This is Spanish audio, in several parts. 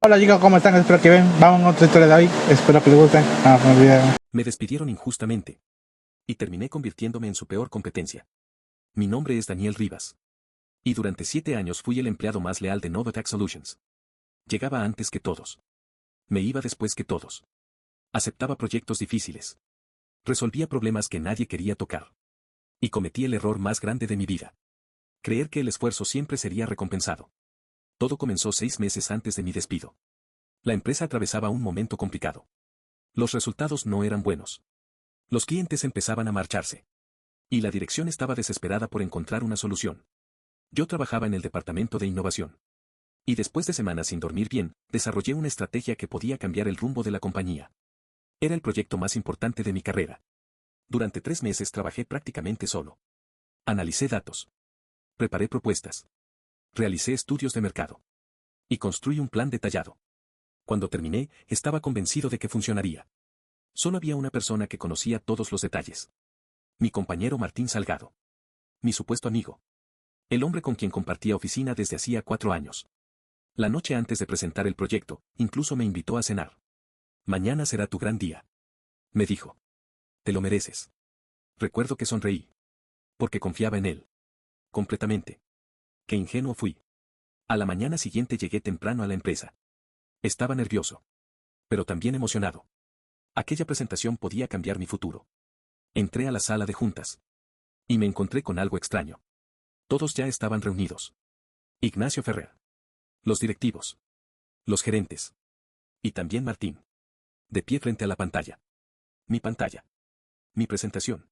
Hola chicos, ¿cómo están? Espero que bien. Vamos a otra historia de hoy. Espero que les guste. Vamos con el video. Me despidieron injustamente. Y terminé convirtiéndome en su peor competencia. Mi nombre es Daniel Rivas. Y durante 7 años fui el empleado más leal de Novatech Solutions. Llegaba antes que todos. Me iba después que todos. Aceptaba proyectos difíciles. Resolvía problemas que nadie quería tocar. Y cometí el error más grande de mi vida. Creer que el esfuerzo siempre sería recompensado. Todo comenzó 6 meses antes de mi despido. La empresa atravesaba un momento complicado. Los resultados no eran buenos. Los clientes empezaban a marcharse. Y la dirección estaba desesperada por encontrar una solución. Yo trabajaba en el departamento de innovación. Y después de semanas sin dormir bien, desarrollé una estrategia que podía cambiar el rumbo de la compañía. Era el proyecto más importante de mi carrera. Durante 3 meses trabajé prácticamente solo. Analicé datos. Preparé propuestas. Realicé estudios de mercado. Y construí un plan detallado. Cuando terminé, estaba convencido de que funcionaría. Solo había una persona que conocía todos los detalles. Mi compañero Martín Salgado. Mi supuesto amigo. El hombre con quien compartía oficina desde hacía 4 años. La noche antes de presentar el proyecto, incluso me invitó a cenar. Mañana será tu gran día. Me dijo. Te lo mereces. Recuerdo que sonreí. Porque confiaba en él. Completamente. Qué ingenuo fui. A la mañana siguiente llegué temprano a la empresa. Estaba nervioso. Pero también emocionado. Aquella presentación podía cambiar mi futuro. Entré a la sala de juntas. Y me encontré con algo extraño. Todos ya estaban reunidos. Ignacio Ferrer. Los directivos. Los gerentes. Y también Martín. De pie frente a la pantalla. Mi pantalla. Mi presentación.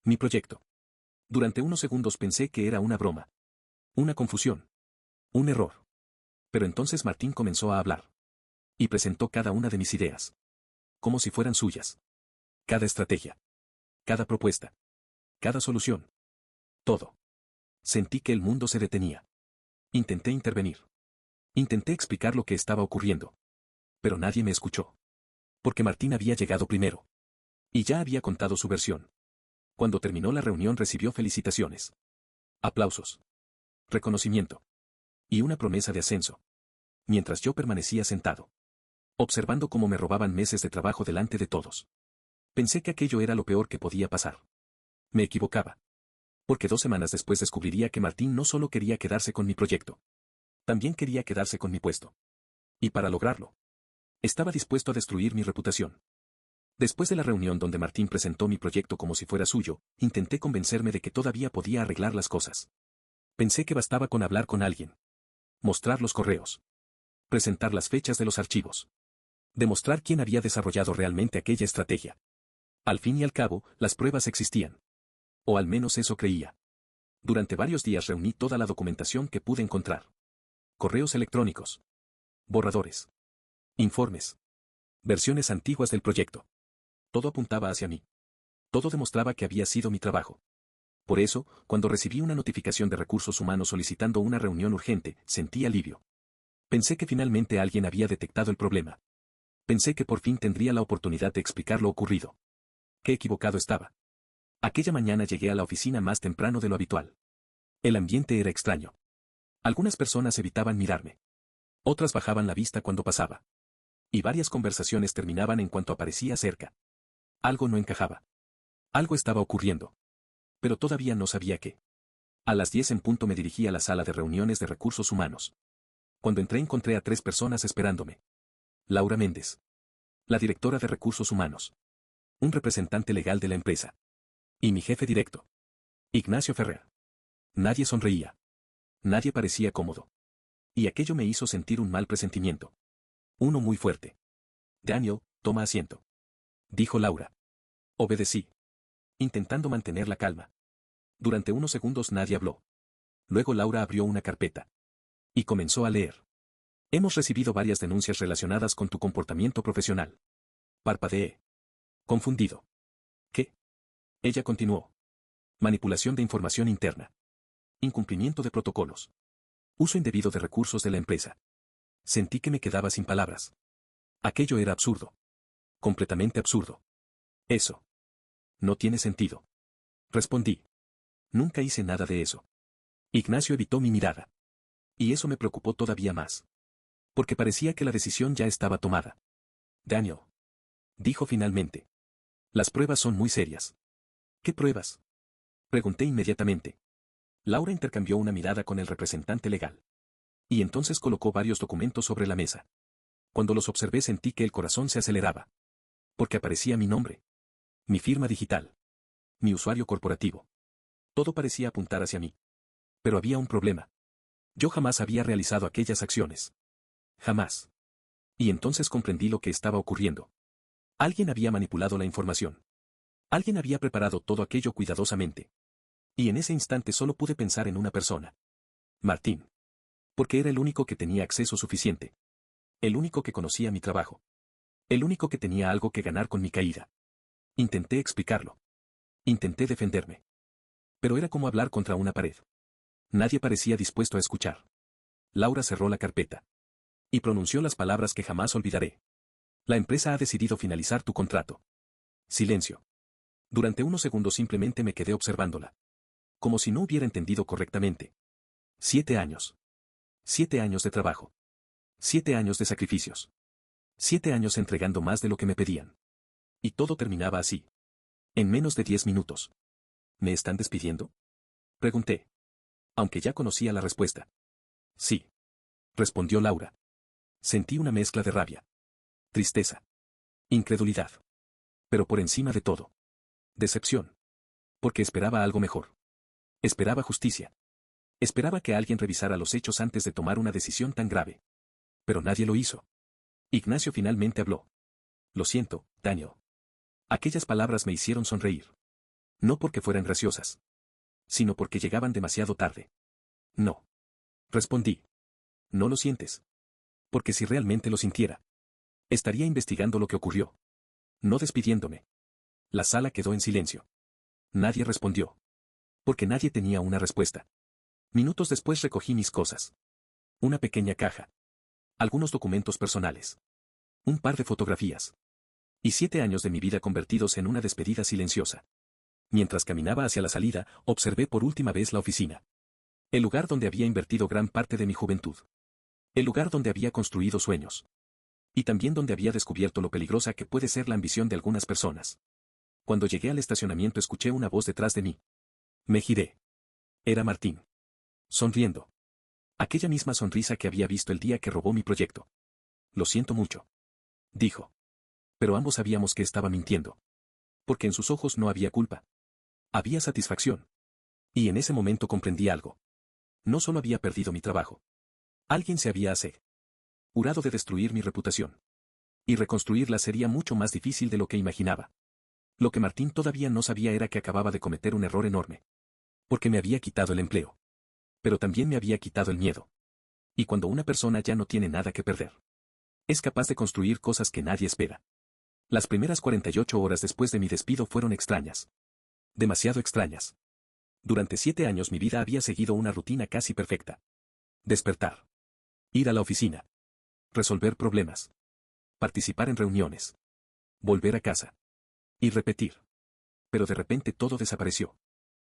Mi proyecto. Durante unos segundos pensé que era una broma. Una confusión. Un error. Pero entonces Martín comenzó a hablar. Y presentó cada una de mis ideas. Como si fueran suyas. Cada estrategia. Cada propuesta. Cada solución. Todo. Sentí que el mundo se detenía. Intenté intervenir. Intenté explicar lo que estaba ocurriendo. Pero nadie me escuchó. Porque Martín había llegado primero. Y ya había contado su versión. Cuando terminó la reunión recibió felicitaciones. Aplausos. Reconocimiento. Y una promesa de ascenso. Mientras yo permanecía sentado. Observando cómo me robaban meses de trabajo delante de todos. Pensé que aquello era lo peor que podía pasar. Me equivocaba. Porque 2 semanas después descubriría que Martín no solo quería quedarse con mi proyecto. También quería quedarse con mi puesto. Y para lograrlo, estaba dispuesto a destruir mi reputación. Después de la reunión donde Martín presentó mi proyecto como si fuera suyo, intenté convencerme de que todavía podía arreglar las cosas. Pensé que bastaba con hablar con alguien. Mostrar los correos. Presentar las fechas de los archivos. Demostrar quién había desarrollado realmente aquella estrategia. Al fin y al cabo, las pruebas existían. O al menos eso creía. Durante varios días reuní toda la documentación que pude encontrar. Correos electrónicos. Borradores. Informes. Versiones antiguas del proyecto. Todo apuntaba hacia mí. Todo demostraba que había sido mi trabajo. Por eso, cuando recibí una notificación de recursos humanos solicitando una reunión urgente, sentí alivio. Pensé que finalmente alguien había detectado el problema. Pensé que por fin tendría la oportunidad de explicar lo ocurrido. Qué equivocado estaba. Aquella mañana llegué a la oficina más temprano de lo habitual. El ambiente era extraño. Algunas personas evitaban mirarme. Otras bajaban la vista cuando pasaba. Y varias conversaciones terminaban en cuanto aparecía cerca. Algo no encajaba. Algo estaba ocurriendo. Pero todavía no sabía qué. A las 10 en punto me dirigí a la sala de reuniones de recursos humanos. Cuando entré encontré a 3 personas esperándome. Laura Méndez. La directora de recursos humanos. Un representante legal de la empresa. Y mi jefe directo. Ignacio Ferrer. Nadie sonreía. Nadie parecía cómodo. Y aquello me hizo sentir un mal presentimiento. Uno muy fuerte. Daniel, toma asiento. Dijo Laura. Obedecí. Intentando mantener la calma. Durante unos segundos nadie habló. Luego Laura abrió una carpeta. Y comenzó a leer. Hemos recibido varias denuncias relacionadas con tu comportamiento profesional. Parpadeé. Confundido. ¿Qué? Ella continuó. Manipulación de información interna. Incumplimiento de protocolos. Uso indebido de recursos de la empresa. Sentí que me quedaba sin palabras. Aquello era absurdo. Completamente absurdo. Eso. No tiene sentido. Respondí. Nunca hice nada de eso. Ignacio evitó mi mirada. Y eso me preocupó todavía más. Porque parecía que la decisión ya estaba tomada. Daniel. Dijo finalmente. Las pruebas son muy serias. ¿Qué pruebas? Pregunté inmediatamente. Laura intercambió una mirada con el representante legal. Y entonces colocó varios documentos sobre la mesa. Cuando los observé sentí que el corazón se aceleraba. Porque aparecía mi nombre. Mi firma digital. Mi usuario corporativo. Todo parecía apuntar hacia mí. Pero había un problema. Yo jamás había realizado aquellas acciones. Jamás. Y entonces comprendí lo que estaba ocurriendo. Alguien había manipulado la información. Alguien había preparado todo aquello cuidadosamente. Y en ese instante solo pude pensar en una persona. Martín. Porque era el único que tenía acceso suficiente. El único que conocía mi trabajo. El único que tenía algo que ganar con mi caída. Intenté explicarlo. Intenté defenderme. Pero era como hablar contra una pared. Nadie parecía dispuesto a escuchar. Laura cerró la carpeta. Y pronunció las palabras que jamás olvidaré. La empresa ha decidido finalizar tu contrato. Silencio. Durante unos segundos simplemente me quedé observándola. Como si no hubiera entendido correctamente. 7 años. 7 años de trabajo. 7 años de sacrificios. 7 años entregando más de lo que me pedían. Y todo terminaba así. En menos de 10 minutos. ¿Me están despidiendo? Pregunté. Aunque ya conocía la respuesta. Sí. Respondió Laura. Sentí una mezcla de rabia. Tristeza. Incredulidad. Pero por encima de todo. Decepción. Porque esperaba algo mejor. Esperaba justicia. Esperaba que alguien revisara los hechos antes de tomar una decisión tan grave. Pero nadie lo hizo. Ignacio finalmente habló. Lo siento, Daniel. Aquellas palabras me hicieron sonreír. No porque fueran graciosas. Sino porque llegaban demasiado tarde. No. Respondí. No lo sientes. Porque si realmente lo sintiera, estaría investigando lo que ocurrió. No despidiéndome. La sala quedó en silencio. Nadie respondió. Porque nadie tenía una respuesta. Minutos después recogí mis cosas. Una pequeña caja. Algunos documentos personales. Un par de fotografías. Y 7 años de mi vida convertidos en una despedida silenciosa. Mientras caminaba hacia la salida, observé por última vez la oficina. El lugar donde había invertido gran parte de mi juventud. El lugar donde había construido sueños. Y también donde había descubierto lo peligrosa que puede ser la ambición de algunas personas. Cuando llegué al estacionamiento escuché una voz detrás de mí. Me giré. Era Martín. Sonriendo. Aquella misma sonrisa que había visto el día que robó mi proyecto. Lo siento mucho. Dijo. Pero ambos sabíamos que estaba mintiendo. Porque en sus ojos no había culpa. Había satisfacción. Y en ese momento comprendí algo. No solo había perdido mi trabajo. Alguien se había asegurado de destruir mi reputación. Y reconstruirla sería mucho más difícil de lo que imaginaba. Lo que Martín todavía no sabía era que acababa de cometer un error enorme. Porque me había quitado el empleo. Pero también me había quitado el miedo. Y cuando una persona ya no tiene nada que perder, es capaz de construir cosas que nadie espera. Las primeras 48 horas después de mi despido fueron extrañas. Demasiado extrañas. Durante 7 años mi vida había seguido una rutina casi perfecta. Despertar. Ir a la oficina. Resolver problemas. Participar en reuniones. Volver a casa. Y repetir. Pero de repente todo desapareció.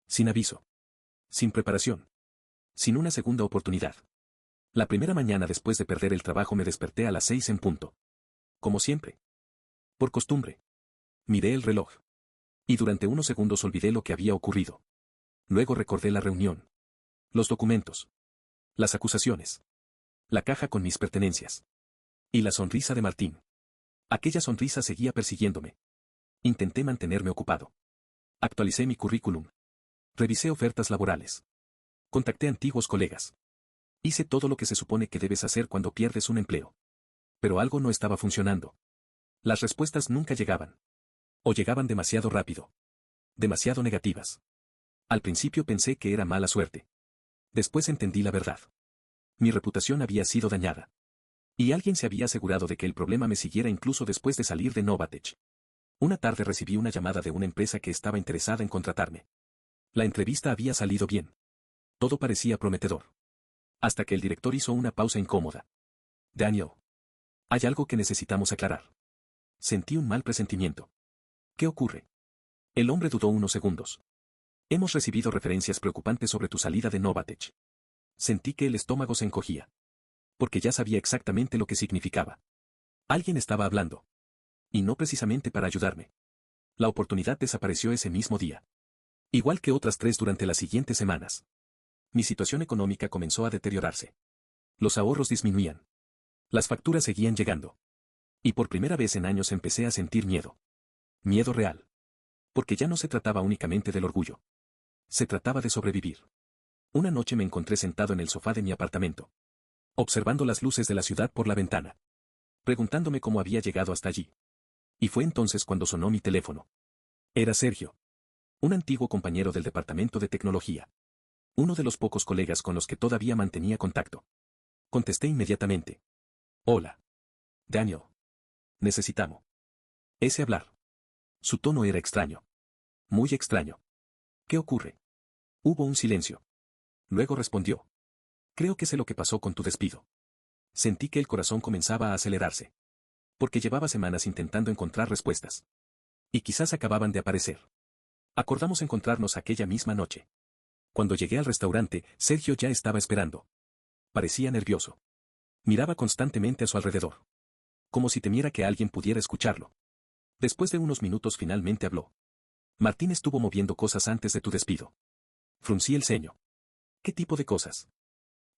Sin aviso. Sin preparación. Sin una segunda oportunidad. La primera mañana después de perder el trabajo me desperté a las 6 en punto. Como siempre. Por costumbre. Miré el reloj. Y durante unos segundos olvidé lo que había ocurrido. Luego recordé la reunión. Los documentos. Las acusaciones. La caja con mis pertenencias. Y la sonrisa de Martín. Aquella sonrisa seguía persiguiéndome. Intenté mantenerme ocupado. Actualicé mi currículum. Revisé ofertas laborales. Contacté a antiguos colegas. Hice todo lo que se supone que debes hacer cuando pierdes un empleo. Pero algo no estaba funcionando. Las respuestas nunca llegaban. O llegaban demasiado rápido. Demasiado negativas. Al principio pensé que era mala suerte. Después entendí la verdad. Mi reputación había sido dañada. Y alguien se había asegurado de que el problema me siguiera incluso después de salir de Novatech. Una tarde recibí una llamada de una empresa que estaba interesada en contratarme. La entrevista había salido bien. Todo parecía prometedor. Hasta que el director hizo una pausa incómoda. Daniel. Hay algo que necesitamos aclarar. Sentí un mal presentimiento. ¿Qué ocurre? El hombre dudó unos segundos. Hemos recibido referencias preocupantes sobre tu salida de Novatech. Sentí que el estómago se encogía. Porque ya sabía exactamente lo que significaba. Alguien estaba hablando. Y no precisamente para ayudarme. La oportunidad desapareció ese mismo día. Igual que otras 3 durante las siguientes semanas. Mi situación económica comenzó a deteriorarse. Los ahorros disminuían. Las facturas seguían llegando. Y por primera vez en años empecé a sentir miedo. Miedo real. Porque ya no se trataba únicamente del orgullo. Se trataba de sobrevivir. Una noche me encontré sentado en el sofá de mi apartamento. Observando las luces de la ciudad por la ventana. Preguntándome cómo había llegado hasta allí. Y fue entonces cuando sonó mi teléfono. Era Sergio. Un antiguo compañero del departamento de tecnología. Uno de los pocos colegas con los que todavía mantenía contacto. Contesté inmediatamente. Hola. Daniel. Necesitamos. Ese hablar. Su tono era extraño. Muy extraño. ¿Qué ocurre? Hubo un silencio. Luego respondió. Creo que sé lo que pasó con tu despido. Sentí que el corazón comenzaba a acelerarse. Porque llevaba semanas intentando encontrar respuestas. Y quizás acababan de aparecer. Acordamos encontrarnos aquella misma noche. Cuando llegué al restaurante, Sergio ya estaba esperando. Parecía nervioso. Miraba constantemente a su alrededor. Como si temiera que alguien pudiera escucharlo. Después de unos minutos finalmente habló. Martín estuvo moviendo cosas antes de tu despido. Fruncí el ceño. ¿Qué tipo de cosas?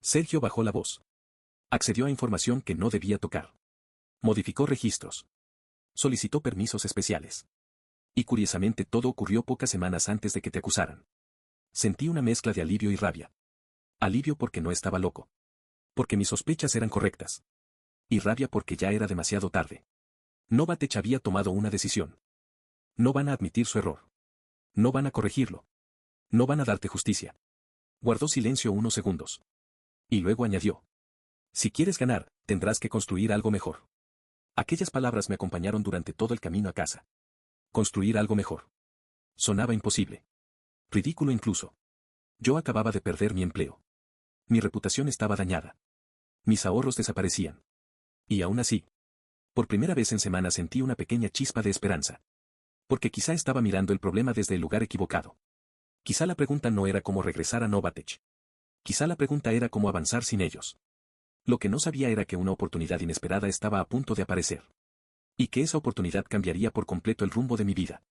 Sergio bajó la voz. Accedió a información que no debía tocar. Modificó registros. Solicitó permisos especiales. Y curiosamente todo ocurrió pocas semanas antes de que te acusaran. Sentí una mezcla de alivio y rabia. Alivio porque no estaba loco. Porque mis sospechas eran correctas. Y rabia porque ya era demasiado tarde. Novatech había tomado una decisión. No van a admitir su error. No van a corregirlo. No van a darte justicia. Guardó silencio unos segundos. Y luego añadió. Si quieres ganar, tendrás que construir algo mejor. Aquellas palabras me acompañaron durante todo el camino a casa. Construir algo mejor. Sonaba imposible. Ridículo incluso. Yo acababa de perder mi empleo. Mi reputación estaba dañada. Mis ahorros desaparecían. Y aún así, por primera vez en semanas sentí una pequeña chispa de esperanza. Porque quizá estaba mirando el problema desde el lugar equivocado. Quizá la pregunta no era cómo regresar a Novatech. Quizá la pregunta era cómo avanzar sin ellos. Lo que no sabía era que una oportunidad inesperada estaba a punto de aparecer. Y que esa oportunidad cambiaría por completo el rumbo de mi vida.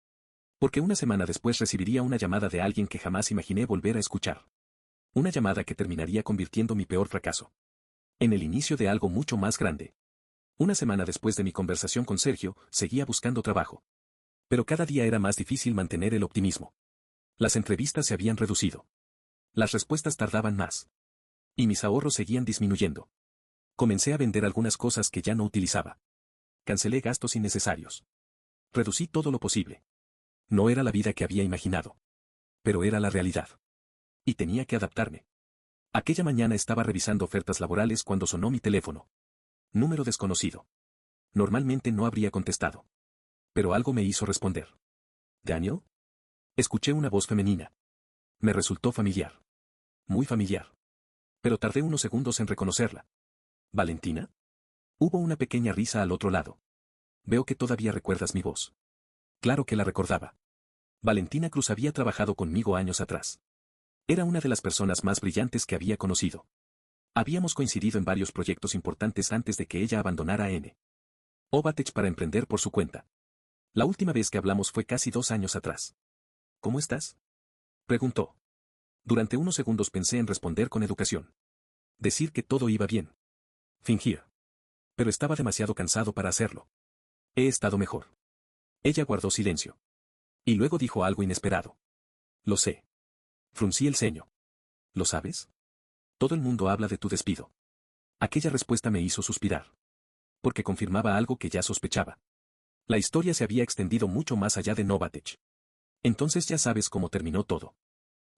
Porque una semana después recibiría una llamada de alguien que jamás imaginé volver a escuchar. Una llamada que terminaría convirtiendo mi peor fracaso en el inicio de algo mucho más grande. Una semana después de mi conversación con Sergio, seguía buscando trabajo. Pero cada día era más difícil mantener el optimismo. Las entrevistas se habían reducido. Las respuestas tardaban más. Y mis ahorros seguían disminuyendo. Comencé a vender algunas cosas que ya no utilizaba. Cancelé gastos innecesarios. Reducí todo lo posible. No era la vida que había imaginado. Pero era la realidad. Y tenía que adaptarme. Aquella mañana estaba revisando ofertas laborales cuando sonó mi teléfono. Número desconocido. Normalmente no habría contestado. Pero algo me hizo responder. ¿Daniel? Escuché una voz femenina. Me resultó familiar. Muy familiar. Pero tardé unos segundos en reconocerla. ¿Valentina? Hubo una pequeña risa al otro lado. Veo que todavía recuerdas mi voz. Claro que la recordaba. Valentina Cruz había trabajado conmigo años atrás. Era una de las personas más brillantes que había conocido. Habíamos coincidido en varios proyectos importantes antes de que ella abandonara N. Novatech para emprender por su cuenta. La última vez que hablamos fue casi 2 años atrás. ¿Cómo estás? Preguntó. Durante unos segundos pensé en responder con educación. Decir que todo iba bien. Fingir. Pero estaba demasiado cansado para hacerlo. He estado mejor. Ella guardó silencio. Y luego dijo algo inesperado. Lo sé. Fruncí el ceño. ¿Lo sabes? Todo el mundo habla de tu despido. Aquella respuesta me hizo suspirar. Porque confirmaba algo que ya sospechaba. La historia se había extendido mucho más allá de Novatech. Entonces ya sabes cómo terminó todo.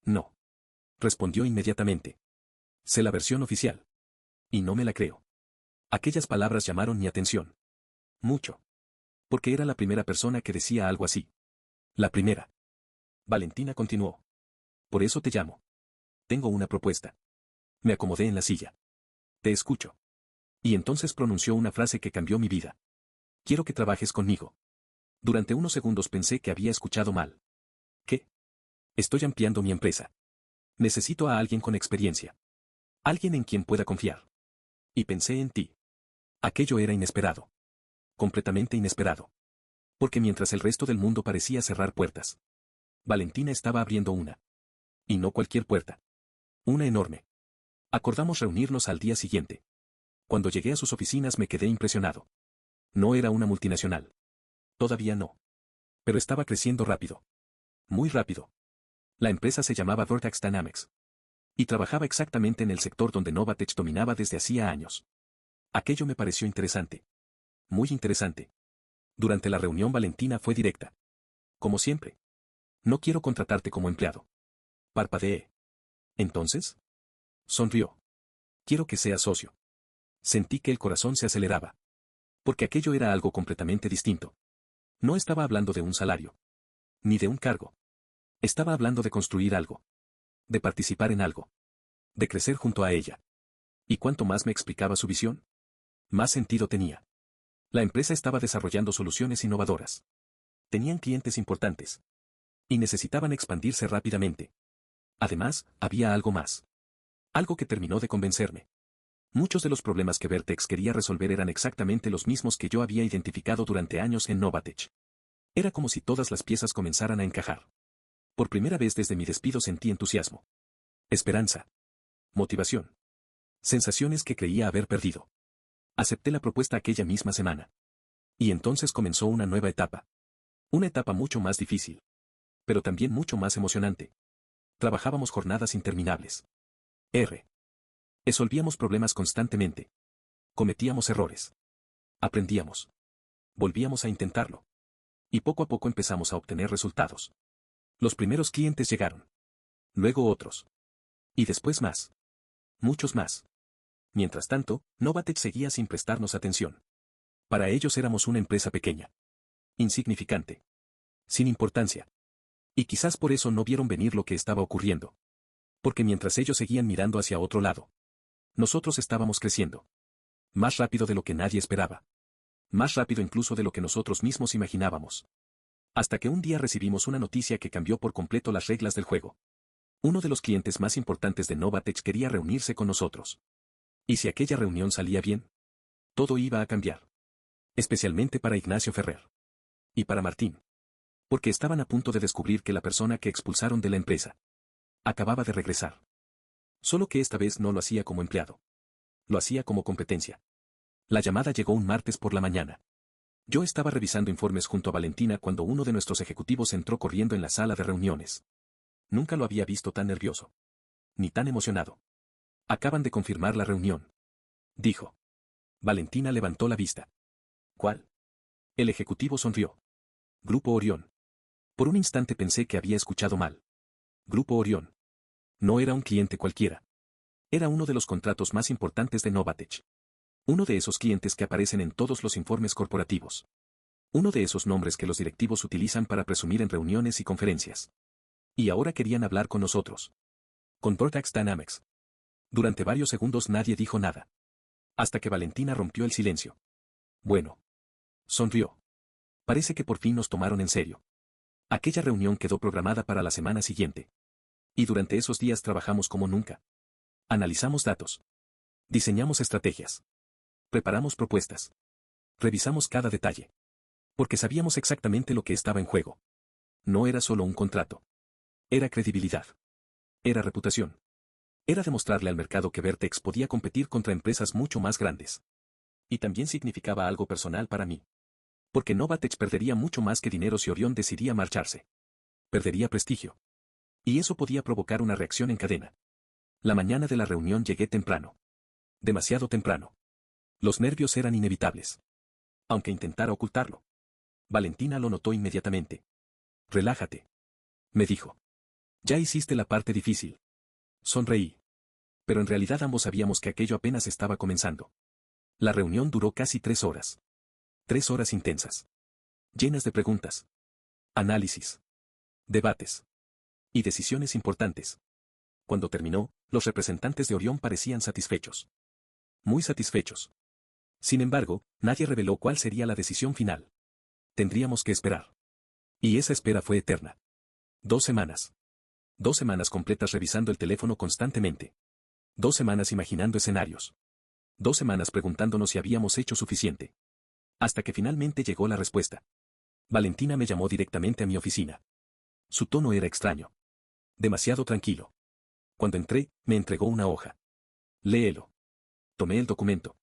No. Respondió inmediatamente. Sé la versión oficial. Y no me la creo. Aquellas palabras llamaron mi atención. Mucho. Porque era la primera persona que decía algo así. La primera. Valentina continuó. Por eso te llamo. Tengo una propuesta. Me acomodé en la silla. Te escucho. Y entonces pronunció una frase que cambió mi vida. Quiero que trabajes conmigo. Durante unos segundos pensé que había escuchado mal. ¿Qué? Estoy ampliando mi empresa. Necesito a alguien con experiencia. Alguien en quien pueda confiar. Y pensé en ti. Aquello era inesperado. Completamente inesperado. Porque mientras el resto del mundo parecía cerrar puertas, Valentina estaba abriendo una. Y no cualquier puerta. Una enorme. Acordamos reunirnos al día siguiente. Cuando llegué a sus oficinas me quedé impresionado. No era una multinacional. Todavía no. Pero estaba creciendo rápido. Muy rápido. La empresa se llamaba Vertex Dynamics. Y trabajaba exactamente en el sector donde Novatech dominaba desde hacía años. Aquello me pareció interesante. Muy interesante. Durante la reunión Valentina fue directa. Como siempre. No quiero contratarte como empleado. Parpadeé. ¿Entonces? Sonrió. Quiero que seas socio. Sentí que el corazón se aceleraba. Porque aquello era algo completamente distinto. No estaba hablando de un salario. Ni de un cargo. Estaba hablando de construir algo. De participar en algo. De crecer junto a ella. Y cuanto más me explicaba su visión, más sentido tenía. La empresa estaba desarrollando soluciones innovadoras. Tenían clientes importantes. Y necesitaban expandirse rápidamente. Además, había algo más. Algo que terminó de convencerme. Muchos de los problemas que Vertex quería resolver eran exactamente los mismos que yo había identificado durante años en Novatech. Era como si todas las piezas comenzaran a encajar. Por primera vez desde mi despido sentí entusiasmo. Esperanza. Motivación. Sensaciones que creía haber perdido. Acepté la propuesta aquella misma semana. Y entonces comenzó una nueva etapa. Una etapa mucho más difícil. Pero también mucho más emocionante. Trabajábamos jornadas interminables. Resolvíamos problemas constantemente. Cometíamos errores. Aprendíamos. Volvíamos a intentarlo. Y poco a poco empezamos a obtener resultados. Los primeros clientes llegaron. Luego otros. Y después más. Muchos más. Mientras tanto, Novatech seguía sin prestarnos atención. Para ellos éramos una empresa pequeña. Insignificante. Sin importancia. Y quizás por eso no vieron venir lo que estaba ocurriendo. Porque mientras ellos seguían mirando hacia otro lado, nosotros estábamos creciendo. Más rápido de lo que nadie esperaba. Más rápido incluso de lo que nosotros mismos imaginábamos. Hasta que un día recibimos una noticia que cambió por completo las reglas del juego. Uno de los clientes más importantes de Novatech quería reunirse con nosotros. Y si aquella reunión salía bien, todo iba a cambiar. Especialmente para Ignacio Ferrer. Y para Martín. Porque estaban a punto de descubrir que la persona que expulsaron de la empresa acababa de regresar. Solo que esta vez no lo hacía como empleado. Lo hacía como competencia. La llamada llegó un martes por la mañana. Yo estaba revisando informes junto a Valentina cuando uno de nuestros ejecutivos entró corriendo en la sala de reuniones. Nunca lo había visto tan nervioso. Ni tan emocionado. Acaban de confirmar la reunión. Dijo. Valentina levantó la vista. ¿Cuál? El ejecutivo sonrió. Grupo Orión. Por un instante pensé que había escuchado mal. Grupo Orión. No era un cliente cualquiera. Era uno de los contratos más importantes de Novatech. Uno de esos clientes que aparecen en todos los informes corporativos. Uno de esos nombres que los directivos utilizan para presumir en reuniones y conferencias. Y ahora querían hablar con nosotros. Con Vertex Dynamics. Durante varios segundos nadie dijo nada. Hasta que Valentina rompió el silencio. Bueno. Sonrió. Parece que por fin nos tomaron en serio. Aquella reunión quedó programada para la semana siguiente. Y durante esos días trabajamos como nunca. Analizamos datos. Diseñamos estrategias. Preparamos propuestas. Revisamos cada detalle. Porque sabíamos exactamente lo que estaba en juego. No era solo un contrato. Era credibilidad. Era reputación. Era demostrarle al mercado que Vertex podía competir contra empresas mucho más grandes. Y también significaba algo personal para mí. Porque Novatech perdería mucho más que dinero si Orión decidía marcharse. Perdería prestigio. Y eso podía provocar una reacción en cadena. La mañana de la reunión llegué temprano. Demasiado temprano. Los nervios eran inevitables. Aunque intentara ocultarlo. Valentina lo notó inmediatamente. Relájate. Me dijo. Ya hiciste la parte difícil. Sonreí. Pero en realidad ambos sabíamos que aquello apenas estaba comenzando. La reunión duró casi 3 horas. 3 horas intensas. Llenas de preguntas. Análisis. Debates. Y decisiones importantes. Cuando terminó, los representantes de Orión parecían satisfechos. Muy satisfechos. Sin embargo, nadie reveló cuál sería la decisión final. Tendríamos que esperar. Y esa espera fue eterna. 2 semanas. 2 semanas completas revisando el teléfono constantemente. 2 semanas imaginando escenarios. 2 semanas preguntándonos si habíamos hecho suficiente. Hasta que finalmente llegó la respuesta. Valentina me llamó directamente a mi oficina. Su tono era extraño. Demasiado tranquilo. Cuando entré, me entregó una hoja. Léelo. Tomé el documento.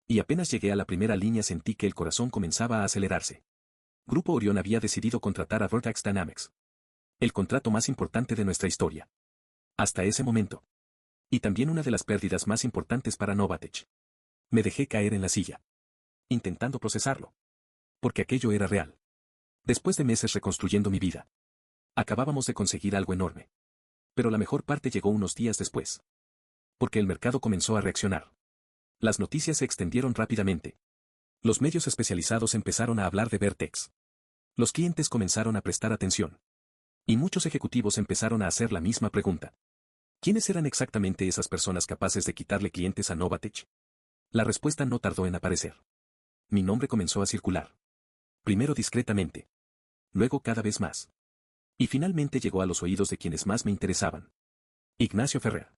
Y apenas llegué a la primera línea sentí que el corazón comenzaba a acelerarse. Grupo Orión había decidido contratar a Vertex Dynamics. El contrato más importante de nuestra historia. Hasta ese momento. Y también una de las pérdidas más importantes para Novatech. Me dejé caer en la silla. Intentando procesarlo. Porque aquello era real. Después de meses reconstruyendo mi vida. Acabábamos de conseguir algo enorme. Pero la mejor parte llegó unos días después. Porque el mercado comenzó a reaccionar. Las noticias se extendieron rápidamente. Los medios especializados empezaron a hablar de Vertex. Los clientes comenzaron a prestar atención. Y muchos ejecutivos empezaron a hacer la misma pregunta. ¿Quiénes eran exactamente esas personas capaces de quitarle clientes a Novatech? La respuesta no tardó en aparecer. Mi nombre comenzó a circular. Primero discretamente. Luego cada vez más. Y finalmente llegó a los oídos de quienes más me interesaban. Ignacio Ferrer.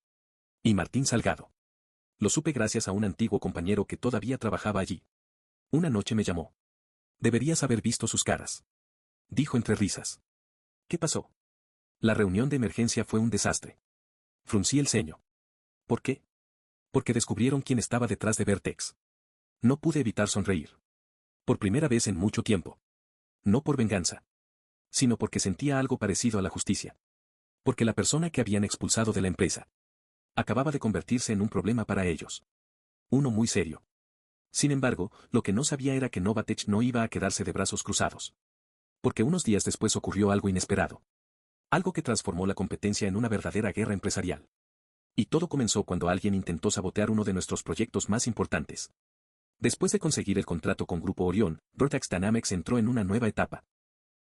Y Martín Salgado. Lo supe gracias a un antiguo compañero que todavía trabajaba allí. Una noche me llamó. Deberías haber visto sus caras. Dijo entre risas. ¿Qué pasó? La reunión de emergencia fue un desastre. Fruncí el ceño. ¿Por qué? Porque descubrieron quién estaba detrás de Vertex. No pude evitar sonreír. Por primera vez en mucho tiempo. No por venganza. Sino porque sentía algo parecido a la justicia. Porque la persona que habían expulsado de la empresa acababa de convertirse en un problema para ellos. Uno muy serio. Sin embargo, lo que no sabía era que Novatech no iba a quedarse de brazos cruzados. Porque unos días después ocurrió algo inesperado. Algo que transformó la competencia en una verdadera guerra empresarial. Y todo comenzó cuando alguien intentó sabotear uno de nuestros proyectos más importantes. Después de conseguir el contrato con Grupo Orión, Vertex Dynamics entró en una nueva etapa.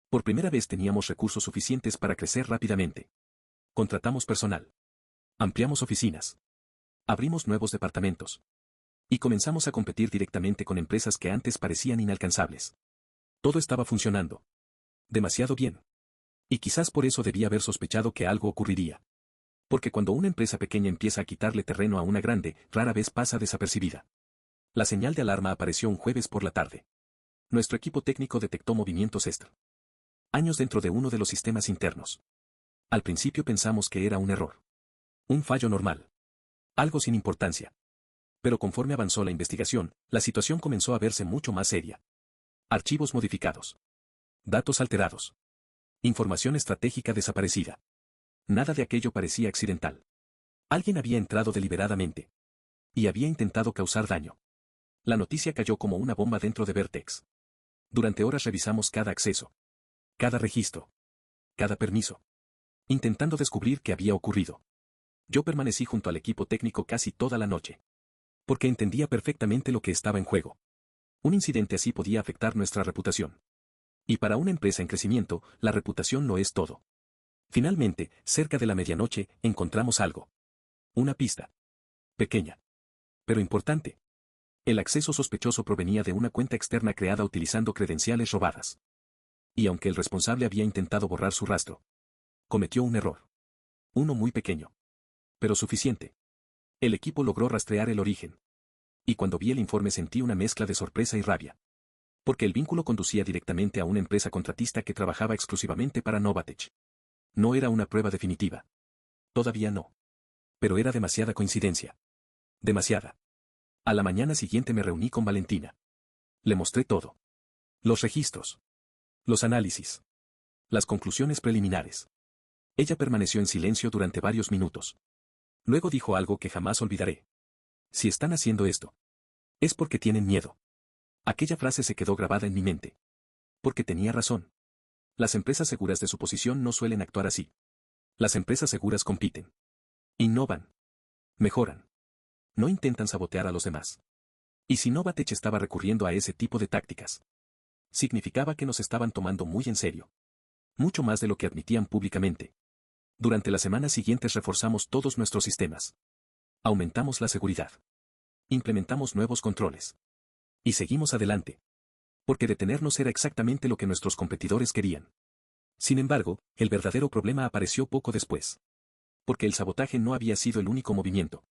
Por primera vez teníamos recursos suficientes para crecer rápidamente. Contratamos personal. Ampliamos oficinas. Abrimos nuevos departamentos. Y comenzamos a competir directamente con empresas que antes parecían inalcanzables. Todo estaba funcionando. Demasiado bien. Y quizás por eso debía haber sospechado que algo ocurriría. Porque cuando una empresa pequeña empieza a quitarle terreno a una grande, rara vez pasa desapercibida. La señal de alarma apareció un jueves por la tarde. Nuestro equipo técnico detectó movimientos años dentro de uno de los sistemas internos. Al principio pensamos que era un error. Un fallo normal. Algo sin importancia. Pero conforme avanzó la investigación, la situación comenzó a verse mucho más seria. Archivos modificados. Datos alterados. Información estratégica desaparecida. Nada de aquello parecía accidental. Alguien había entrado deliberadamente. Y había intentado causar daño. La noticia cayó como una bomba dentro de Vertex. Durante horas revisamos cada acceso. Cada registro. Cada permiso. Intentando descubrir qué había ocurrido. Yo permanecí junto al equipo técnico casi toda la noche. Porque entendía perfectamente lo que estaba en juego. Un incidente así podía afectar nuestra reputación. Y para una empresa en crecimiento, la reputación lo es todo. Finalmente, cerca de la medianoche, encontramos algo. Una pista. Pequeña. Pero importante. El acceso sospechoso provenía de una cuenta externa creada utilizando credenciales robadas. Y aunque el responsable había intentado borrar su rastro, cometió un error. Uno muy pequeño. Pero suficiente. El equipo logró rastrear el origen. Y cuando vi el informe sentí una mezcla de sorpresa y rabia. Porque el vínculo conducía directamente a una empresa contratista que trabajaba exclusivamente para Novatech. No era una prueba definitiva. Todavía no. Pero era demasiada coincidencia. Demasiada. A la mañana siguiente me reuní con Valentina. Le mostré todo. Los registros. Los análisis. Las conclusiones preliminares. Ella permaneció en silencio durante varios minutos. Luego dijo algo que jamás olvidaré. Si están haciendo esto, es porque tienen miedo. Aquella frase se quedó grabada en mi mente. Porque tenía razón. Las empresas seguras de su posición no suelen actuar así. Las empresas seguras compiten. Innovan. Mejoran. No intentan sabotear a los demás. Y si Novatech estaba recurriendo a ese tipo de tácticas, significaba que nos estaban tomando muy en serio. Mucho más de lo que admitían públicamente. Durante las semanas siguientes reforzamos todos nuestros sistemas. Aumentamos la seguridad. Implementamos nuevos controles. Y seguimos adelante. Porque detenernos era exactamente lo que nuestros competidores querían. Sin embargo, el verdadero problema apareció poco después. Porque el sabotaje no había sido el único movimiento.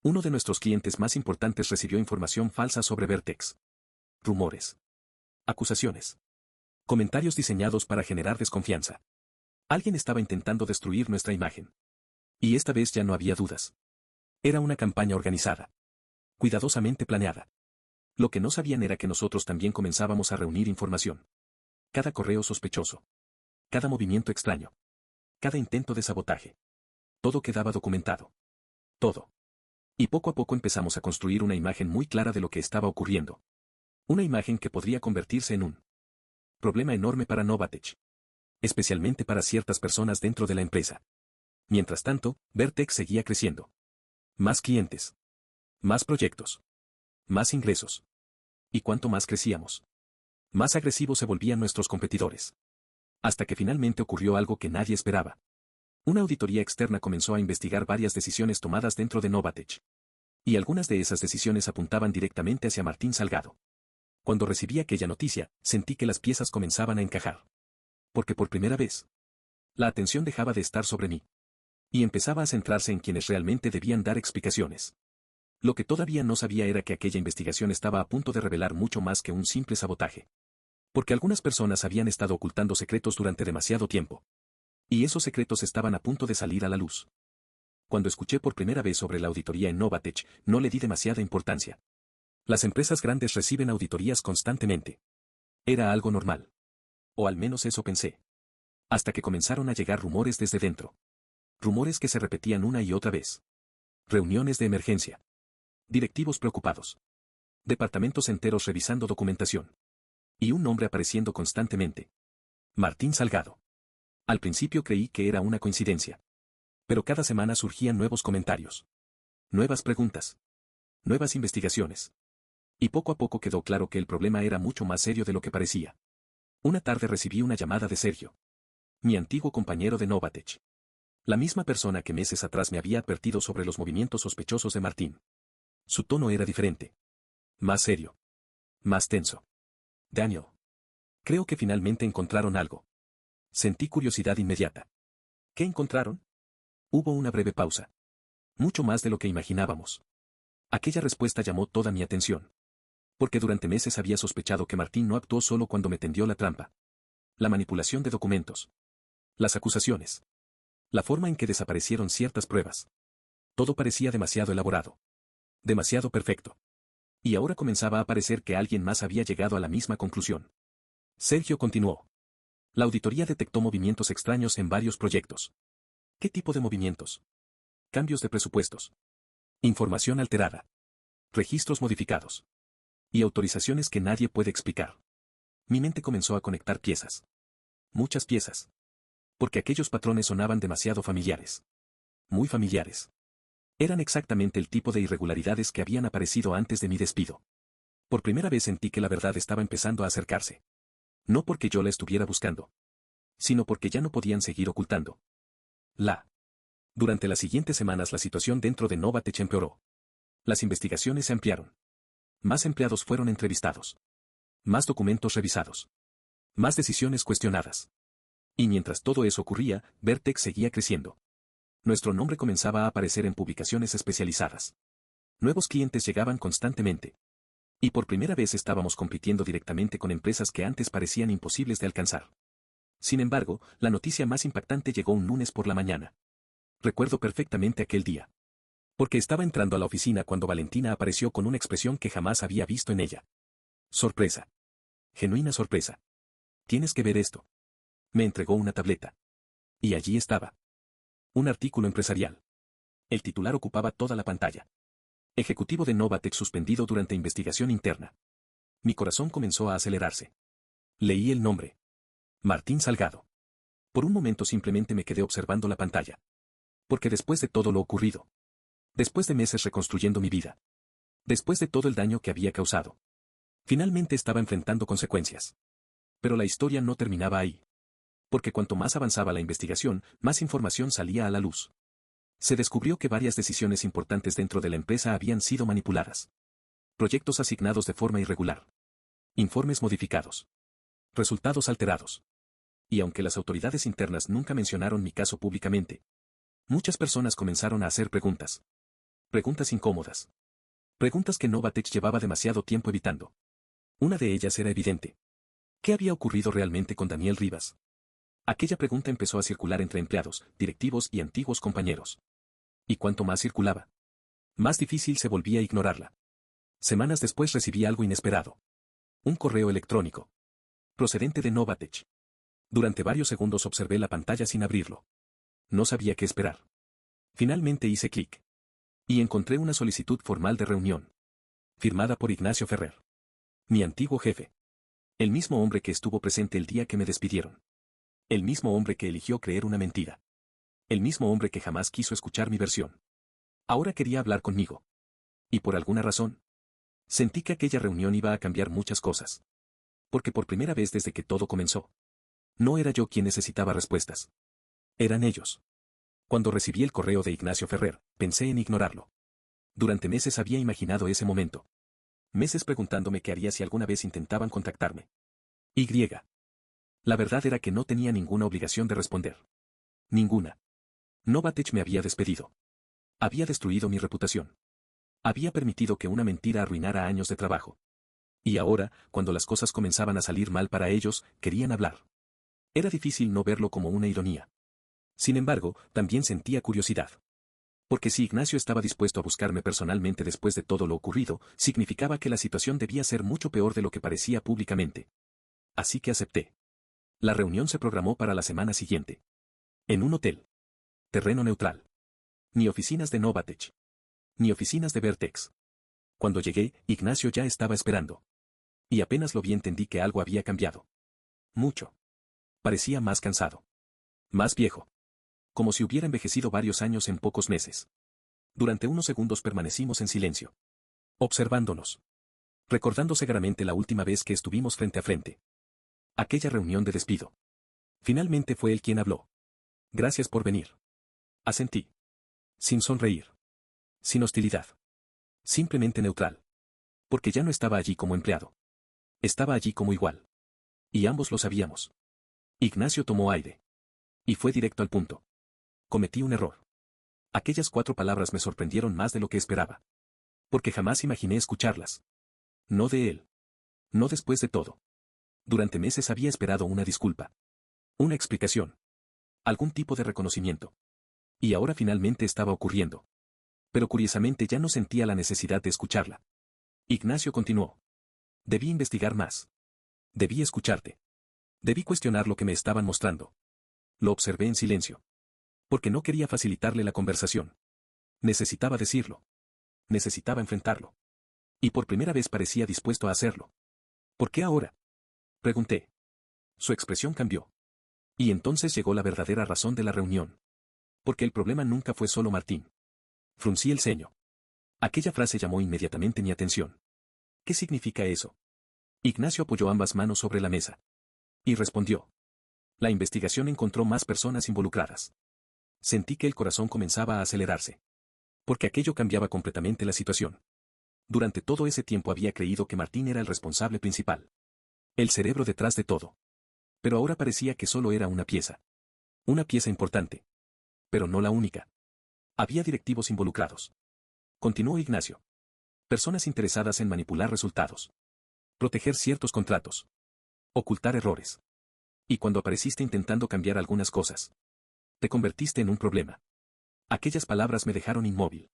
Uno de nuestros clientes más importantes recibió información falsa sobre Vertex. Rumores. Acusaciones. Comentarios diseñados para generar desconfianza. Alguien estaba intentando destruir nuestra imagen. Y esta vez ya no había dudas. Era una campaña organizada. Cuidadosamente planeada. Lo que no sabían era que nosotros también comenzábamos a reunir información. Cada correo sospechoso. Cada movimiento extraño. Cada intento de sabotaje. Todo quedaba documentado. Todo. Y poco a poco empezamos a construir una imagen muy clara de lo que estaba ocurriendo. Una imagen que podría convertirse en un problema enorme para Novatech. Especialmente para ciertas personas dentro de la empresa. Mientras tanto, Vertex seguía creciendo. Más clientes. Más proyectos. Más ingresos. Y cuanto más crecíamos, más agresivos se volvían nuestros competidores. Hasta que finalmente ocurrió algo que nadie esperaba. Una auditoría externa comenzó a investigar varias decisiones tomadas dentro de Novatech. Y algunas de esas decisiones apuntaban directamente hacia Martín Salgado. Cuando recibí aquella noticia, sentí que las piezas comenzaban a encajar. Porque por primera vez, la atención dejaba de estar sobre mí. Y empezaba a centrarse en quienes realmente debían dar explicaciones. Lo que todavía no sabía era que aquella investigación estaba a punto de revelar mucho más que un simple sabotaje. Porque algunas personas habían estado ocultando secretos durante demasiado tiempo. Y esos secretos estaban a punto de salir a la luz. Cuando escuché por primera vez sobre la auditoría en Novatech, no le di demasiada importancia. Las empresas grandes reciben auditorías constantemente. Era algo normal. O al menos eso pensé. Hasta que comenzaron a llegar rumores desde dentro. Rumores que se repetían una y otra vez. Reuniones de emergencia. Directivos preocupados. Departamentos enteros revisando documentación. Y un nombre apareciendo constantemente. Martín Salgado. Al principio creí que era una coincidencia. Pero cada semana surgían nuevos comentarios. Nuevas preguntas. Nuevas investigaciones. Y poco a poco quedó claro que el problema era mucho más serio de lo que parecía. Una tarde recibí una llamada de Sergio. Mi antiguo compañero de Novatech. La misma persona que meses atrás me había advertido sobre los movimientos sospechosos de Martín. Su tono era diferente. Más serio. Más tenso. Daniel. Creo que finalmente encontraron algo. Sentí curiosidad inmediata. ¿Qué encontraron? Hubo una breve pausa. Mucho más de lo que imaginábamos. Aquella respuesta llamó toda mi atención. Porque durante meses había sospechado que Martín no actuó solo cuando me tendió la trampa. La manipulación de documentos. Las acusaciones. La forma en que desaparecieron ciertas pruebas. Todo parecía demasiado elaborado. Demasiado perfecto. Y ahora comenzaba a parecer que alguien más había llegado a la misma conclusión. Sergio continuó. La auditoría detectó movimientos extraños en varios proyectos. ¿Qué tipo de movimientos? Cambios de presupuestos. Información alterada. Registros modificados. Y autorizaciones que nadie puede explicar. Mi mente comenzó a conectar piezas. Muchas piezas. Porque aquellos patrones sonaban demasiado familiares. Muy familiares. Eran exactamente el tipo de irregularidades que habían aparecido antes de mi despido. Por primera vez sentí que la verdad estaba empezando a acercarse. No porque yo la estuviera buscando. Sino porque ya no podían seguir ocultando. Durante las siguientes semanas la situación dentro de Novatech empeoró. Las investigaciones se ampliaron. Más empleados fueron entrevistados. Más documentos revisados. Más decisiones cuestionadas. Y mientras todo eso ocurría, Vertex seguía creciendo. Nuestro nombre comenzaba a aparecer en publicaciones especializadas. Nuevos clientes llegaban constantemente. Y por primera vez estábamos compitiendo directamente con empresas que antes parecían imposibles de alcanzar. Sin embargo, la noticia más impactante llegó un lunes por la mañana. Recuerdo perfectamente aquel día. Porque estaba entrando a la oficina cuando Valentina apareció con una expresión que jamás había visto en ella. Sorpresa. Genuina sorpresa. Tienes que ver esto. Me entregó una tableta. Y allí estaba. Un artículo empresarial. El titular ocupaba toda la pantalla. Ejecutivo de Novatech suspendido durante investigación interna. Mi corazón comenzó a acelerarse. Leí el nombre. Martín Salgado. Por un momento simplemente me quedé observando la pantalla. Porque después de todo lo ocurrido. Después de meses reconstruyendo mi vida. Después de todo el daño que había causado. Finalmente estaba enfrentando consecuencias. Pero la historia no terminaba ahí. Porque cuanto más avanzaba la investigación, más información salía a la luz. Se descubrió que varias decisiones importantes dentro de la empresa habían sido manipuladas. Proyectos asignados de forma irregular. Informes modificados. Resultados alterados. Y aunque las autoridades internas nunca mencionaron mi caso públicamente, muchas personas comenzaron a hacer preguntas. Preguntas incómodas. Preguntas que Novatech llevaba demasiado tiempo evitando. Una de ellas era evidente. ¿Qué había ocurrido realmente con Daniel Rivas? Aquella pregunta empezó a circular entre empleados, directivos y antiguos compañeros. Y cuanto más circulaba, más difícil se volvía a ignorarla. Semanas después recibí algo inesperado. Un correo electrónico. Procedente de Novatech. Durante varios segundos observé la pantalla sin abrirlo. No sabía qué esperar. Finalmente hice clic. Y encontré una solicitud formal de reunión. Firmada por Ignacio Ferrer. Mi antiguo jefe. El mismo hombre que estuvo presente el día que me despidieron. El mismo hombre que eligió creer una mentira. El mismo hombre que jamás quiso escuchar mi versión. Ahora quería hablar conmigo. Y por alguna razón, sentí que aquella reunión iba a cambiar muchas cosas. Porque por primera vez desde que todo comenzó, no era yo quien necesitaba respuestas. Eran ellos. Cuando recibí el correo de Ignacio Ferrer, pensé en ignorarlo. Durante meses había imaginado ese momento. Meses preguntándome qué haría si alguna vez intentaban contactarme. Y. La verdad era que no tenía ninguna obligación de responder. Ninguna. Novatech me había despedido. Había destruido mi reputación. Había permitido que una mentira arruinara años de trabajo. Y ahora, cuando las cosas comenzaban a salir mal para ellos, querían hablar. Era difícil no verlo como una ironía. Sin embargo, también sentía curiosidad. Porque si Ignacio estaba dispuesto a buscarme personalmente después de todo lo ocurrido, significaba que la situación debía ser mucho peor de lo que parecía públicamente. Así que acepté. La reunión se programó para la semana siguiente. En un hotel. Terreno neutral. Ni oficinas de Novatech. Ni oficinas de Vertex. Cuando llegué, Ignacio ya estaba esperando. Y apenas lo vi entendí que algo había cambiado. Mucho. Parecía más cansado. Más viejo. Como si hubiera envejecido varios años en pocos meses. Durante unos segundos permanecimos en silencio. Observándonos. Recordando segaramente la última vez que estuvimos frente a frente. Aquella reunión de despido. Finalmente fue él quien habló. Gracias por venir. Asentí. Sin sonreír. Sin hostilidad. Simplemente neutral. Porque ya no estaba allí como empleado. Estaba allí como igual. Y ambos lo sabíamos. Ignacio tomó aire. Y fue directo al punto. Cometí un error. Aquellas 4 palabras me sorprendieron más de lo que esperaba. Porque jamás imaginé escucharlas. No de él. No después de todo. Durante meses había esperado una disculpa. Una explicación. Algún tipo de reconocimiento. Y ahora finalmente estaba ocurriendo. Pero curiosamente ya no sentía la necesidad de escucharla. Ignacio continuó. Debí investigar más. Debí escucharte. Debí cuestionar lo que me estaban mostrando. Lo observé en silencio. Porque no quería facilitarle la conversación. Necesitaba decirlo. Necesitaba enfrentarlo. Y por primera vez parecía dispuesto a hacerlo. ¿Por qué ahora? Pregunté. Su expresión cambió. Y entonces llegó la verdadera razón de la reunión. Porque el problema nunca fue solo Martín. Fruncí el ceño. Aquella frase llamó inmediatamente mi atención. ¿Qué significa eso? Ignacio apoyó ambas manos sobre la mesa. Y respondió. La investigación encontró más personas involucradas. Sentí que el corazón comenzaba a acelerarse. Porque aquello cambiaba completamente la situación. Durante todo ese tiempo había creído que Martín era el responsable principal. El cerebro detrás de todo. Pero ahora parecía que solo era una pieza. Una pieza importante. Pero no la única. Había directivos involucrados. Continuó Ignacio. Personas interesadas en manipular resultados. Proteger ciertos contratos. Ocultar errores. Y cuando apareciste intentando cambiar algunas cosas, te convertiste en un problema. Aquellas palabras me dejaron inmóvil.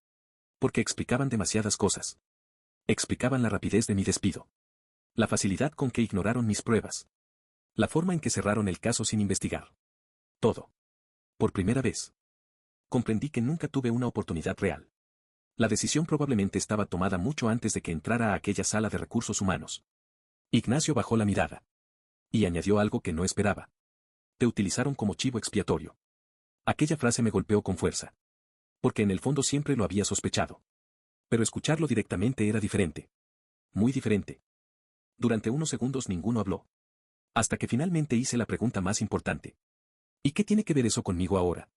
Porque explicaban demasiadas cosas. Explicaban la rapidez de mi despido. La facilidad con que ignoraron mis pruebas. La forma en que cerraron el caso sin investigar. Todo. Por primera vez. Comprendí que nunca tuve una oportunidad real. La decisión probablemente estaba tomada mucho antes de que entrara a aquella sala de recursos humanos. Ignacio bajó la mirada. Y añadió algo que no esperaba. Te utilizaron como chivo expiatorio. Aquella frase me golpeó con fuerza. Porque en el fondo siempre lo había sospechado. Pero escucharlo directamente era diferente. Muy diferente. Durante unos segundos ninguno habló. Hasta que finalmente hice la pregunta más importante. ¿Y qué tiene que ver eso conmigo ahora?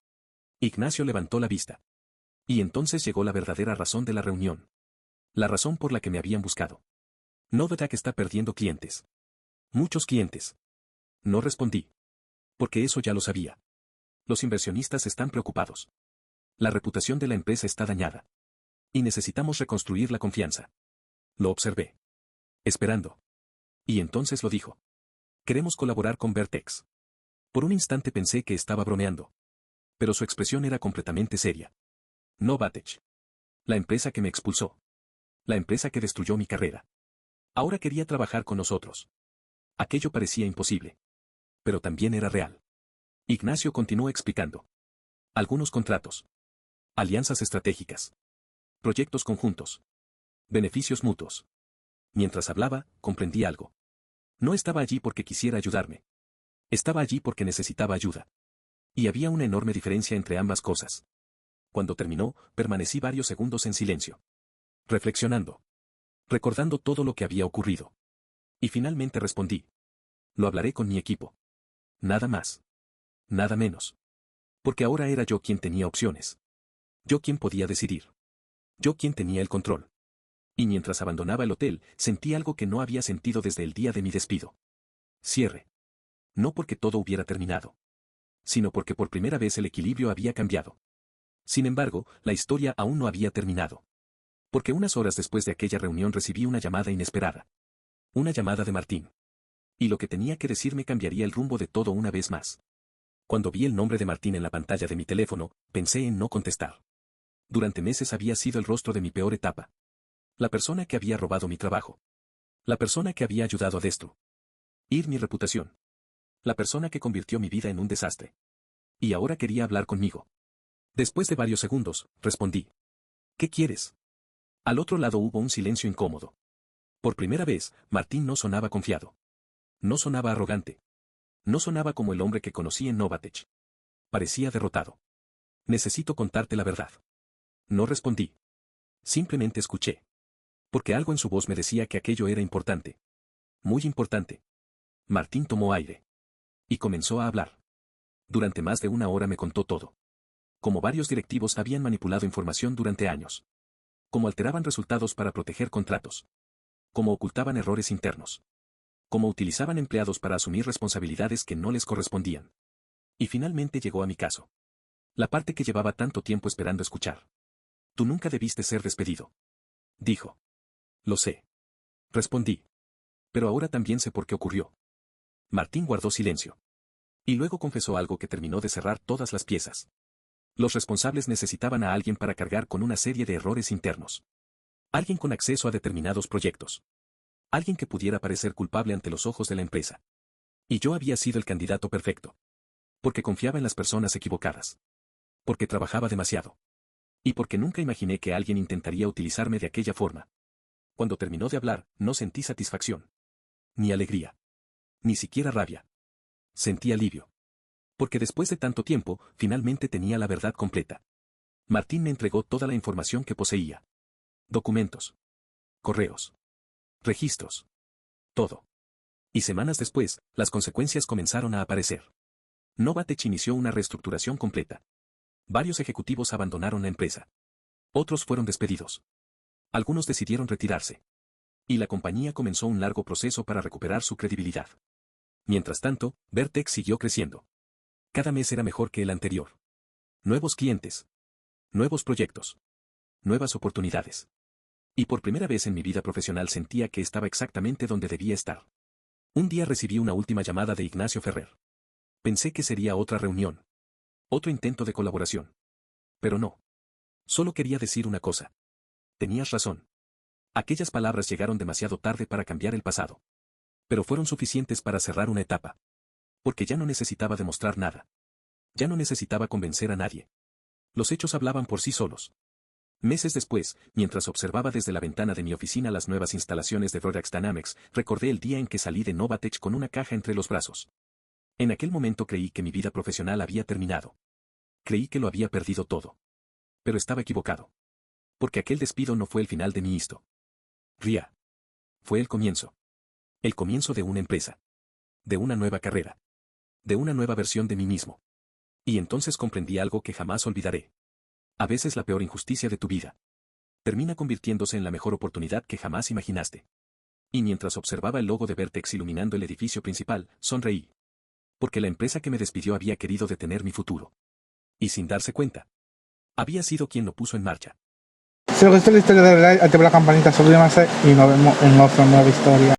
Ignacio levantó la vista. Y entonces llegó la verdadera razón de la reunión. La razón por la que me habían buscado. Novatech está perdiendo clientes. Muchos clientes. No respondí. Porque eso ya lo sabía. Los inversionistas están preocupados. La reputación de la empresa está dañada. Y necesitamos reconstruir la confianza. Lo observé. Esperando. Y entonces lo dijo. Queremos colaborar con Vertex. Por un instante pensé que estaba bromeando. Pero su expresión era completamente seria. Novatech. La empresa que me expulsó. La empresa que destruyó mi carrera. Ahora quería trabajar con nosotros. Aquello parecía imposible. Pero también era real. Ignacio continuó explicando. Algunos contratos. Alianzas estratégicas. Proyectos conjuntos. Beneficios mutuos. Mientras hablaba, comprendí algo. No estaba allí porque quisiera ayudarme. Estaba allí porque necesitaba ayuda. Y había una enorme diferencia entre ambas cosas. Cuando terminó, permanecí varios segundos en silencio. Reflexionando. Recordando todo lo que había ocurrido. Y finalmente respondí. Lo hablaré con mi equipo. Nada más. Nada menos. Porque ahora era yo quien tenía opciones. Yo quien podía decidir. Yo quien tenía el control. Y mientras abandonaba el hotel, sentí algo que no había sentido desde el día de mi despido. Cierre. No porque todo hubiera terminado. Sino porque por primera vez el equilibrio había cambiado. Sin embargo, la historia aún no había terminado. Porque unas horas después de aquella reunión recibí una llamada inesperada. Una llamada de Martín. Y lo que tenía que decirme cambiaría el rumbo de todo una vez más. Cuando vi el nombre de Martín en la pantalla de mi teléfono, pensé en no contestar. Durante meses había sido el rostro de mi peor etapa. La persona que había robado mi trabajo. La persona que había ayudado a destruir mi reputación. La persona que convirtió mi vida en un desastre. Y ahora quería hablar conmigo. Después de varios segundos, respondí. ¿Qué quieres? Al otro lado hubo un silencio incómodo. Por primera vez, Martín no sonaba confiado. No sonaba arrogante. No sonaba como el hombre que conocí en Novatech. Parecía derrotado. Necesito contarte la verdad. No respondí. Simplemente escuché. Porque algo en su voz me decía que aquello era importante. Muy importante. Martín tomó aire. Y comenzó a hablar. Durante más de una hora me contó todo. Cómo varios directivos habían manipulado información durante años. Cómo alteraban resultados para proteger contratos. Cómo ocultaban errores internos. Cómo utilizaban empleados para asumir responsabilidades que no les correspondían. Y finalmente llegó a mi caso. La parte que llevaba tanto tiempo esperando escuchar. Tú nunca debiste ser despedido. Dijo. Lo sé. Respondí. Pero ahora también sé por qué ocurrió. Martín guardó silencio. Y luego confesó algo que terminó de cerrar todas las piezas. Los responsables necesitaban a alguien para cargar con una serie de errores internos. Alguien con acceso a determinados proyectos. Alguien que pudiera parecer culpable ante los ojos de la empresa. Y yo había sido el candidato perfecto. Porque confiaba en las personas equivocadas. Porque trabajaba demasiado. Y porque nunca imaginé que alguien intentaría utilizarme de aquella forma. Cuando terminó de hablar, no sentí satisfacción. Ni alegría. Ni siquiera rabia. Sentí alivio. Porque después de tanto tiempo, finalmente tenía la verdad completa. Martín me entregó toda la información que poseía. Documentos. Correos. Registros. Todo. Y semanas después, las consecuencias comenzaron a aparecer. Novatech inició una reestructuración completa. Varios ejecutivos abandonaron la empresa. Otros fueron despedidos. Algunos decidieron retirarse. Y la compañía comenzó un largo proceso para recuperar su credibilidad. Mientras tanto, Vertex siguió creciendo. Cada mes era mejor que el anterior. Nuevos clientes. Nuevos proyectos. Nuevas oportunidades. Y por primera vez en mi vida profesional sentía que estaba exactamente donde debía estar. Un día recibí una última llamada de Ignacio Ferrer. Pensé que sería otra reunión. Otro intento de colaboración. Pero no. Solo quería decir una cosa. Tenías razón. Aquellas palabras llegaron demasiado tarde para cambiar el pasado. Pero fueron suficientes para cerrar una etapa. Porque ya no necesitaba demostrar nada. Ya no necesitaba convencer a nadie. Los hechos hablaban por sí solos. Meses después, mientras observaba desde la ventana de mi oficina las nuevas instalaciones de Vertex Dynamics, recordé el día en que salí de Novatech con una caja entre los brazos. En aquel momento creí que mi vida profesional había terminado. Creí que lo había perdido todo. Pero estaba equivocado. Porque aquel despido no fue el final de mi historia. Fue el comienzo. El comienzo de una empresa. De una nueva carrera. De una nueva versión de mí mismo. Y entonces comprendí algo que jamás olvidaré. A veces la peor injusticia de tu vida termina convirtiéndose en la mejor oportunidad que jamás imaginaste. Y mientras observaba el logo de Vertex iluminando el edificio principal, sonreí. Porque la empresa que me despidió había querido detener mi futuro. Y sin darse cuenta, había sido quien lo puso en marcha. Si os gustó la historia, dale like, activa la campanita, suscríbanse y nos vemos en otra nueva historia.